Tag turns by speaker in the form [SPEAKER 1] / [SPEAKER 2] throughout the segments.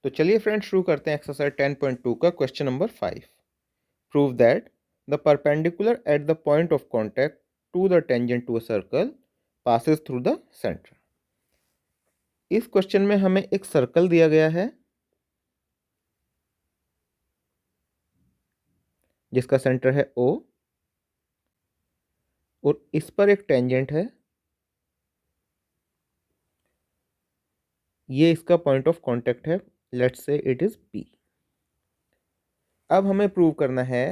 [SPEAKER 1] तो चलिए फ्रेंड्स शुरू करते हैं एक्सरसाइज 10.2 का question number 5। Prove that the perpendicular at the point of contact to the tangent to a circle passes through the centre. इस question में हमें एक सर्कल दिया गया है जिसका सेंटर है O और इस पर एक टेंजेंट है, ये इसका पॉइंट ऑफ कांटेक्ट है, let's say it is P। अब हमें प्रूव करना है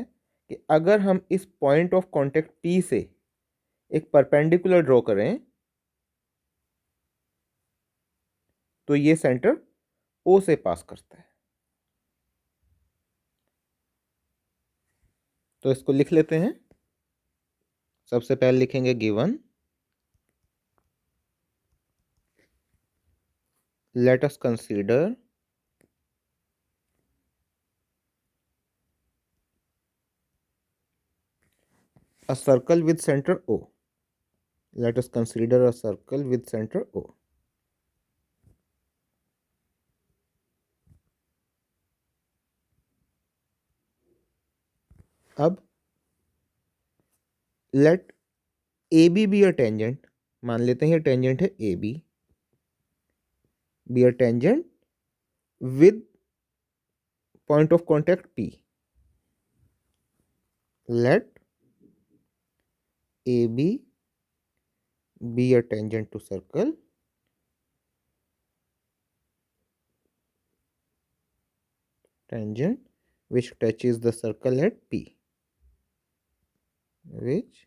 [SPEAKER 1] कि अगर हम इस पॉइंट ऑफ कांटेक्ट P से एक परपेंडिकुलर ड्रॉ करें तो ये सेंटर O से पास करता है। तो इसको लिख लेते हैं। सबसे पहले लिखेंगे given, let us consider a circle with center O. Let us consider a circle with center O. अब let AB be a tangent, मान लेते हैं ये टेंजेंट है AB, be a tangent with point of contact P. Let AB be a tangent to circle tangent which touches the circle at P, which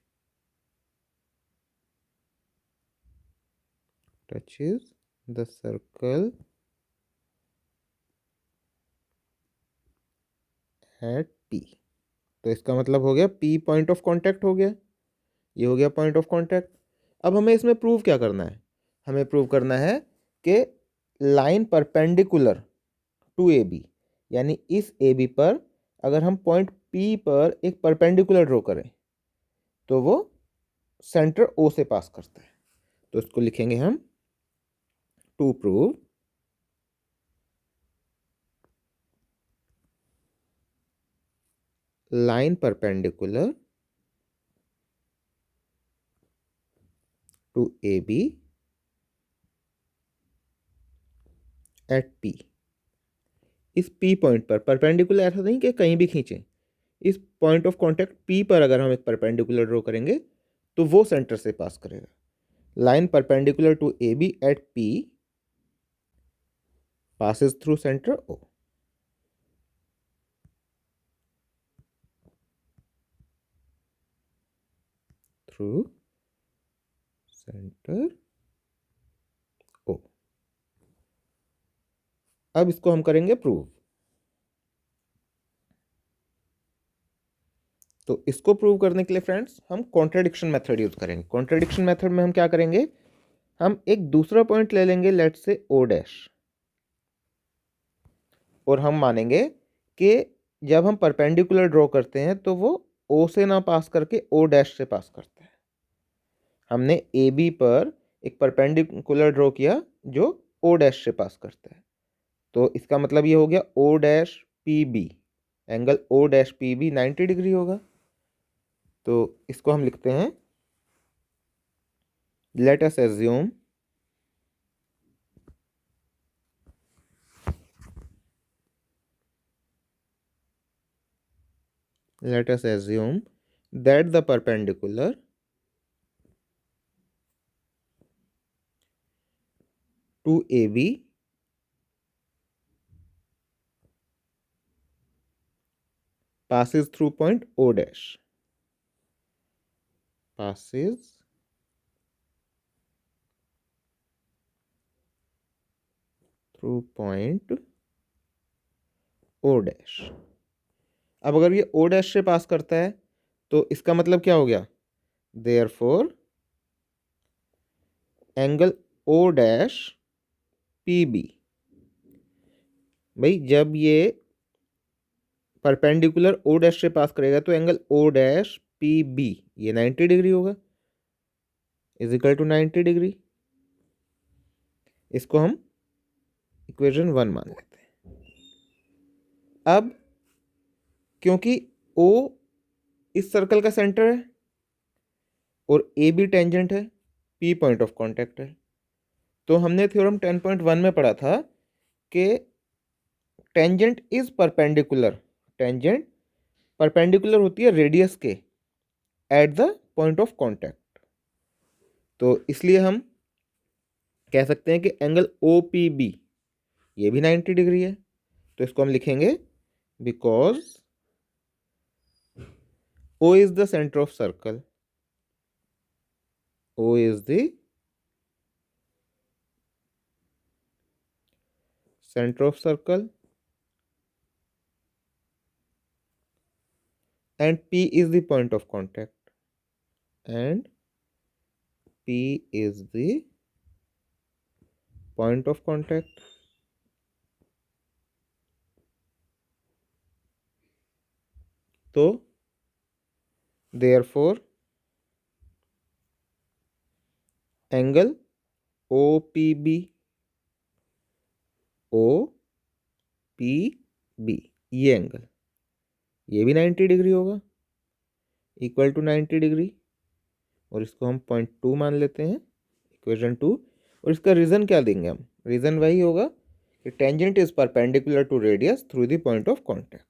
[SPEAKER 1] touches the circle at P। तो इसका मतलब हो गया P पॉइंट ऑफ कांटेक्ट हो गया, ये हो गया पॉइंट ऑफ कांटेक्ट। अब हमें इसमें प्रूव क्या करना है? हमें प्रूव करना है कि line perpendicular to A B, यानी इस ए बी पर अगर हम पॉइंट पी पर एक परपेंडिकुलर ड्रॉ करें तो वो सेंटर ओ से पास करता है। तो इसको लिखेंगे हम to prove line perpendicular to A B at P. इस P पॉइंट पर परपेंडिकुलर ऐसा नहीं कि कहीं भी खींचें, इस पॉइंट ऑफ कांटेक्ट P पर अगर हम एक परपेंडिकुलर ड्रॉ करेंगे तो वो सेंटर से पास करेगा। Line perpendicular to A B at P passes through center O. Through center O. अब इसको हम करेंगे प्रूव। तो इसको प्रूव करने के लिए फ्रेंड्स हम कॉन्ट्रडिक्शन मेथड यूज करेंगे। कॉन्ट्रडिक्शन मेथड में हम क्या करेंगे, हम एक दूसरा पॉइंट ले लेंगे, लेट से O डैश, और हम मानेंगे कि जब हम परपेंडिकुलर ड्रॉ करते हैं तो वो O से ना पास करके O डैश से पास करता है। हमने ए बी पर एक परपेंडिकुलर ड्रॉ किया जो O डैश से पास करता है, तो इसका मतलब ये हो गया O dash P B, angle O dash P B 90 degree होगा। तो इसको हम लिखते हैं, let us assume that the perpendicular to AB passes through point O dash, passes through point O dash। अब अगर ये O डैश से पास करता है तो इसका मतलब क्या हो गया, therefore angle O dash P B, भाई जब ये परपेंडिकुलर O डैश से पास करेगा तो angle O dash P B ये 90 डिग्री होगा, इज इक्वल टू 90 डिग्री। इसको हम इक्वेशन 1 मान लेते हैं। अब क्योंकि O इस सर्कल का सेंटर है और A भी टेंजेंट है, P पॉइंट ऑफ कांटेक्ट है, तो हमने थ्योरम 10.1 में पढ़ा था कि tangent is perpendicular, tangent perpendicular होती है रेडियस के eight the point of contact. तो इसलिए हम कह सकते हैं कि एंगल OPB ये भी 90 डिग्री है। तो इसको हम लिखेंगे because O is the center of circle, O is the center of circle and P is the point of contact, and P is the point of contact. तो therefore एंगल OPB ये angle ये भी 90 degree होगा, equal to 90 degree, और इसको हम 0.2 मान लेते हैं, इक्वेशन 2। और इसका रीज़न क्या देंगे हम? रीज़न वही होगा कि tangent is perpendicular to radius through the point of contact.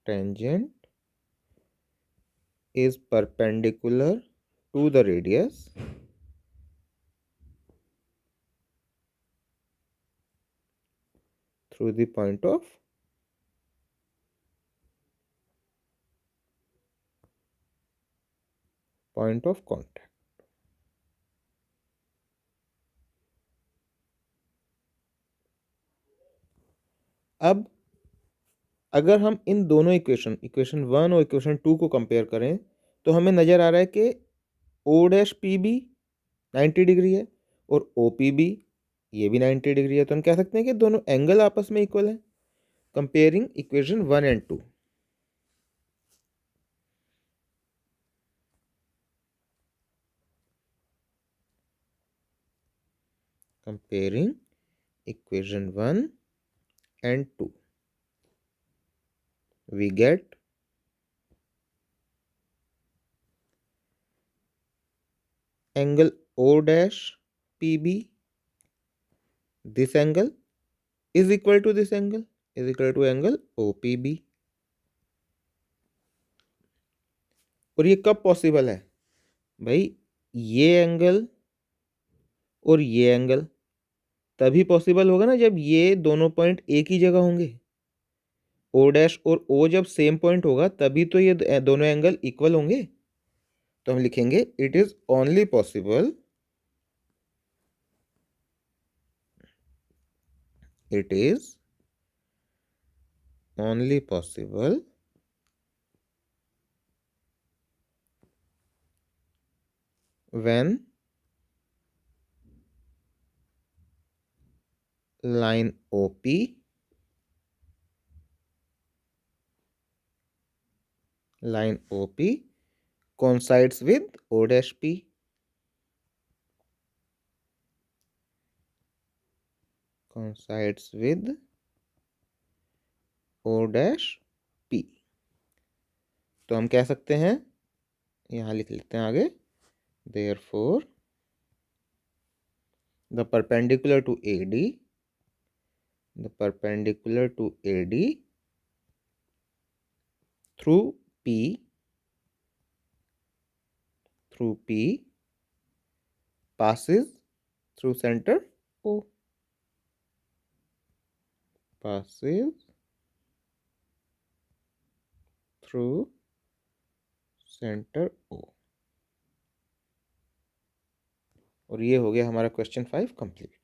[SPEAKER 1] Tangent is perpendicular to the radius through the point of contact. अब अगर हम इन दोनों इक्वेशन 1 और इक्वेशन 2 को कंपेयर करें तो हमें नज़र आ रहा है कि O'PB 90 डिग्री है और OPB ये भी 90 डिग्री है। तो हम कह सकते हैं कि दोनों एंगल आपस में इक्वल है, comparing equation 1 and 2। Comparing equation 1 and 2, we get angle O'PB, this angle is equal to this angle is equal to angle OPB। और ये कब पॉसिबल है भाई? ये एंगल और ये एंगल तभी पॉसिबल होगा ना जब ये दोनों पॉइंट एक ही जगह होंगे। O' और O जब सेम पॉइंट होगा तभी तो ये दोनों एंगल इक्वल होंगे। तो हम लिखेंगे it is only possible, it is only possible when line OP coincides with O'P, coincides with O'P। तो हम कह सकते हैं, यहाँ लिख लेते हैं आगे, therefore the perpendicular to AD through P passes through center O, passes through center O। और ये हो गया हमारा क्वेश्चन 5 कंप्लीट।